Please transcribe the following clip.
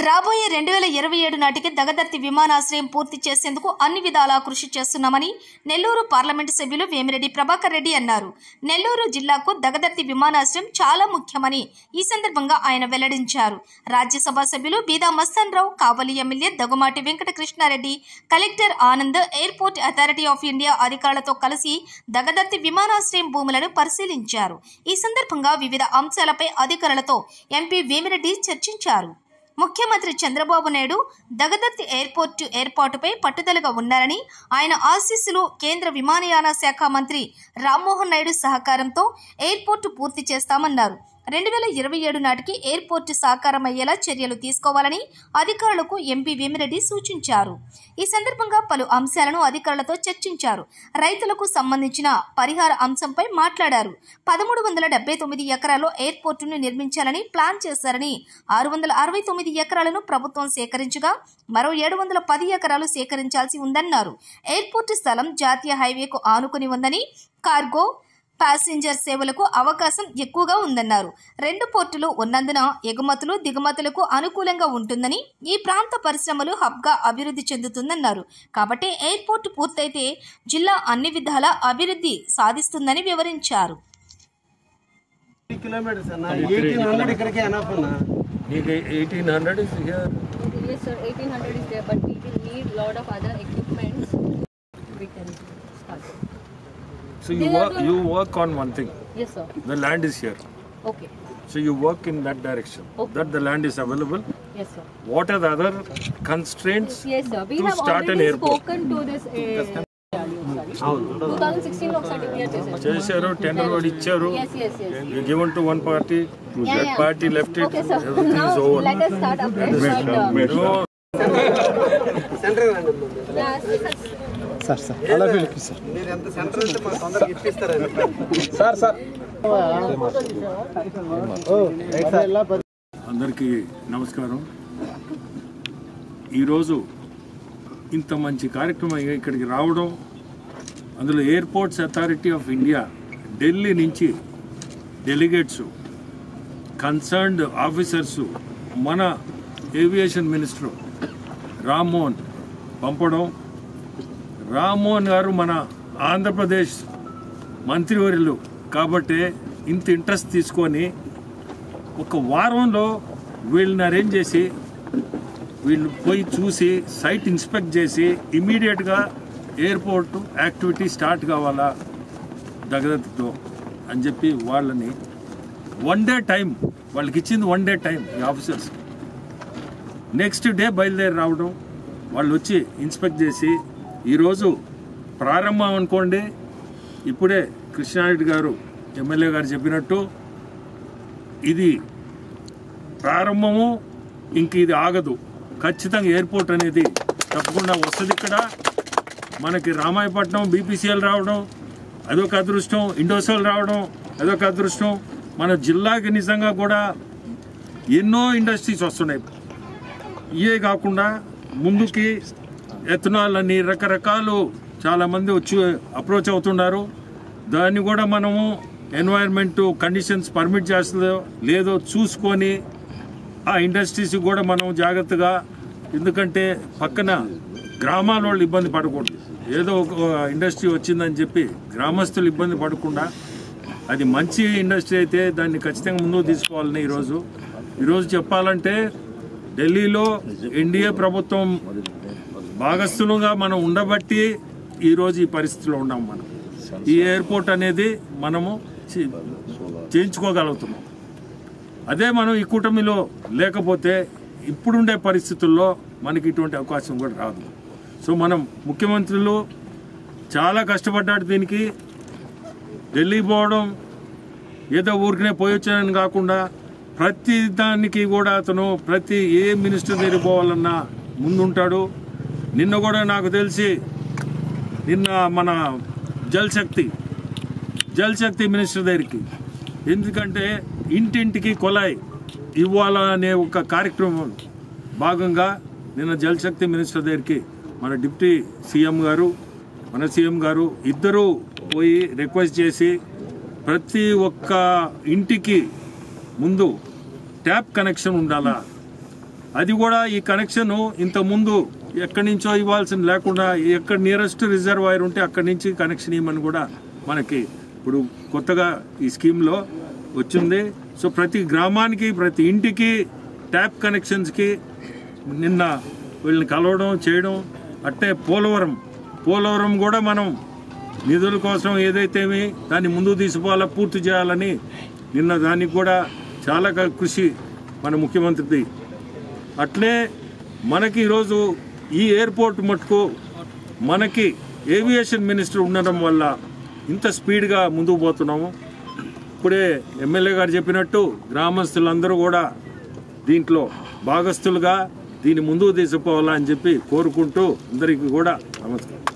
రాబోయే 2027 నాటికి దగదర్తి విమానాశ్రయం పూర్తి చేసేందుకు అన్ని విధాలా కృషి చేస్తున్నామని నెల్లూరు పార్లమెంటు సభ్యులు వేమిరెడ్డి ప్రభాకర్ రెడ్డి అన్నారు. నెల్లూరు జిల్లాకు దగదర్తి విమానాశ్రయం చాలా ముఖ్యమని ఈ సందర్భంగా ఆయన వెల్లడించారు. రాజ్యసభ సభ్యులు Beeda Mastan Rao, Kavali MLA Daggumati Venkata Krishna Reddy, collector Anand, airport authority of India అధికారులతో కలిసి దగదర్తి విమానాశ్రయం భూములను పరిశీలించారు. ఈ సందర్భంగా వివిధ అంశాలపై అధికారులతో ఎంపీ వేమిరెడ్డి చర్చించారు. ముఖ్యమంత్రి చంద్రబాబు నాయుడు దగదర్తి ఎయిర్పోర్టు ఏర్పాటుపై పట్టుదలగా ఉన్నారని, ఆయన ఆశీస్సులు, కేంద్ర విమానయాన శాఖ మంత్రి రామ్మోహన్ నాయుడు సహకారంతో ఎయిర్పోర్టు పూర్తి చేస్తామన్నారు. 2027 నాటికి ఎయిర్పోర్టు సాకారమయ్యేలా చర్యలు తీసుకోవాలని అధికారులకు ఎంపీ వేమిరెడ్డి సూచించారు. ఈ సందర్భంగా పలు అంశాలను అధికారులతో చర్చించారు. రైతులకు సంబంధించిన పరిహార అంశంపై మాట్లాడారు. 1379 ఎకరాల్లో ఎయిర్పోర్టును నిర్మించాలని ప్లాన్ చేశారని, 669 ఎకరాలను ప్రభుత్వం సేకరించగా మరో 710 ఎకరాలు సేకరించాల్సి ఉందన్నారు. ఎయిర్పోర్టు స్థలం జాతీయ హైవేకు ఆనుకుని ఉందని, కార్గో, ప్యాసింజర్ సేవలకు అవకాశం ఎక్కువగా ఉందన్నారు. 2 పోర్టులు ఉన్నందున ఎగుమతులు, దిగుమతులకు అనుకూలంగా ఉంటుందని, ఈ ప్రాంత పరిశ్రమలు హబ్గా అభివృద్ధి చెందుతుందన్నారు. కాబట్టి ఎయిర్పోర్టు పూర్తయితే జిల్లా అన్ని విధాల అభివృద్ధి సాధిస్తుందని వివరించారు. So you work on one thing. Yes, sir. The land is here. Okay. So you work in that direction. Okay. That the land is available. Yes, sir. What are the other constraints Yes, sir. We to have start an already airport? spoken to this. 2016 లో ఒకసారి clear చేశారు. చేశారు, tender వాడు ఇచ్చారు. Yes, yes, yes. You given to one party. That party left it. Okay, sir. Everything Now is over. let us start afresh. No. Sir అలా వెళ్ళి sir sir అందరికీ నమస్కారం. ఈరోజు ఇంత మంచి కార్యక్రమం ఇక్కడికి రావడం, అందులో airports authority of India Delhi నుంచి డెలిగేట్స్, కన్సర్న్డ్ ఆఫీసర్సు, మన ఏవియేషన్ మినిస్టర్ రామ్మోహన్ పంపడం, రామ్మోహన్ గారు మన ఆంధ్రప్రదేశ్ మంత్రివర్యులు కాబట్టి ఇంత ఇంట్రెస్ట్ తీసుకొని ఒక వారంలో వీళ్ళని అరేంజ్ చేసి వీళ్ళు పోయి చూసి సైట్ ఇన్స్పెక్ట్ చేసి ఇమీడియట్గా ఎయిర్పోర్ట్ యాక్టివిటీ స్టార్ట్ కావాలా దగదర్తితో అని చెప్పి వాళ్ళని 1 day టైం వాళ్ళకి ఇచ్చింది. 1 day టైం ఈ ఆఫీసర్స్. నెక్స్ట్ డే బయలుదేరి రావడం, వాళ్ళు వచ్చి ఇన్స్పెక్ట్ చేసి ఈరోజు ప్రారంభం అనుకోండి. ఇప్పుడే కృష్ణారెడ్డి గారు ఎమ్మెల్యే గారు చెప్పినట్టు ఇది ప్రారంభము, ఇంక ఇది ఆగదు. ఖచ్చితంగా ఎయిర్పోర్ట్ అనేది తప్పకుండా వస్తుంది. ఇక్కడ మనకి రామాయపట్నం బీపీసీఎల్ రావడం అదొక అదృష్టం, ఇండోసెల్ రావడం అదొక అదృష్టం. మన జిల్లాకి నిజంగా కూడా ఎన్నో ఇండస్ట్రీస్ వస్తున్నాయి. ఇవే కాకుండా ముందుకి ఎథనాల్ అని రకరకాలు చాలామంది వచ్చి అప్రోచ్ అవుతున్నారు. దాన్ని కూడా మనము ఎన్వైర్న్మెంట్ కండిషన్స్ పర్మిట్ చేస్తుందో లేదో చూసుకొని ఆ ఇండస్ట్రీస్ కూడా మనం జాగ్రత్తగా, ఎందుకంటే పక్కన గ్రామాల వాళ్ళు ఇబ్బంది పడకూడదు. ఏదో ఒక ఇండస్ట్రీ వచ్చిందని చెప్పి గ్రామస్తులు ఇబ్బంది పడకుండా అది మంచి ఇండస్ట్రీ అయితే దాన్ని ఖచ్చితంగా ముందుకు తీసుకోవాలని ఈరోజు చెప్పాలంటే ఢిల్లీలో ఎన్డీఏ ప్రభుత్వం భాగస్థులుగా మనం ఉండబట్టి ఈరోజు ఈ పరిస్థితిలో ఉన్నాం. మనం ఈ ఎయిర్పోర్ట్ అనేది మనము చేయించుకోగలుగుతున్నాం. అదే మనం ఈ కూటమిలో లేకపోతే ఇప్పుడుండే పరిస్థితుల్లో మనకి ఇటువంటి అవకాశం కూడా రాదు. సో మనం ముఖ్యమంత్రులు చాలా కష్టపడ్డాడు దీనికి. ఢిల్లీ పోవడం ఏదో ఊరికనే పోయొచ్చానని కాకుండా ప్రతి దానికి కూడా అతను ఏ మినిస్టర్ దగ్గర పోవాలన్నా ముందుంటాడు. నిన్న కూడా నాకు తెలిసి మన జల్ శక్తి మినిస్టర్ దగ్గరికి, ఎందుకంటే ఇంటింటికి కొలాయి ఇవ్వాలనే ఒక కార్యక్రమం భాగంగా నిన్న జల్ శక్తి మినిస్టర్ దగ్గరికి మన డిప్యూటీ సీఎం గారు, మన సీఎం గారు ఇద్దరూ పోయి రిక్వెస్ట్ చేసి ప్రతి ఒక్క ఇంటికి ముందు ట్యాప్ కనెక్షన్ ఉండాలా, అది కూడా ఈ కనెక్షన్ ఇంత ముందు ఎక్కడి నుంచో ఇవ్వాల్సిన లేకుండా ఎక్కడ నియరెస్ట్ రిజర్వాయర్ ఉంటే అక్కడి నుంచి కనెక్షన్ ఇవ్వమని కూడా మనకి ఇప్పుడు కొత్తగా ఈ స్కీమ్లో వచ్చింది. సో ప్రతి గ్రామానికి ప్రతి ఇంటికి ట్యాప్ కనెక్షన్స్కి నిన్న వీళ్ళని కలవడం చేయడం. అట్టే పోలవరం కూడా మనం నిధుల కోసం ఏదైతేమి దాన్ని ముందుకు తీసుకోవాలా, పూర్తి చేయాలని నిన్న దానికి కూడా చాలా కృషి మన ముఖ్యమంత్రిది. అట్లే మనకి ఈరోజు ఈ ఎయిర్పోర్ట్ మటుకు మనకి ఏవియేషన్ మినిస్టర్ ఉండడం వల్ల ఇంత స్పీడ్గా ముందుకు పోతున్నాము. ఇప్పుడే ఎమ్మెల్యే గారు చెప్పినట్టు గ్రామస్తులందరూ కూడా దీంట్లో భాగస్తులుగా దీన్ని ముందుకు తీసుకుపోవాలని చెప్పి కోరుకుంటూ అందరికీ కూడా నమస్కారం.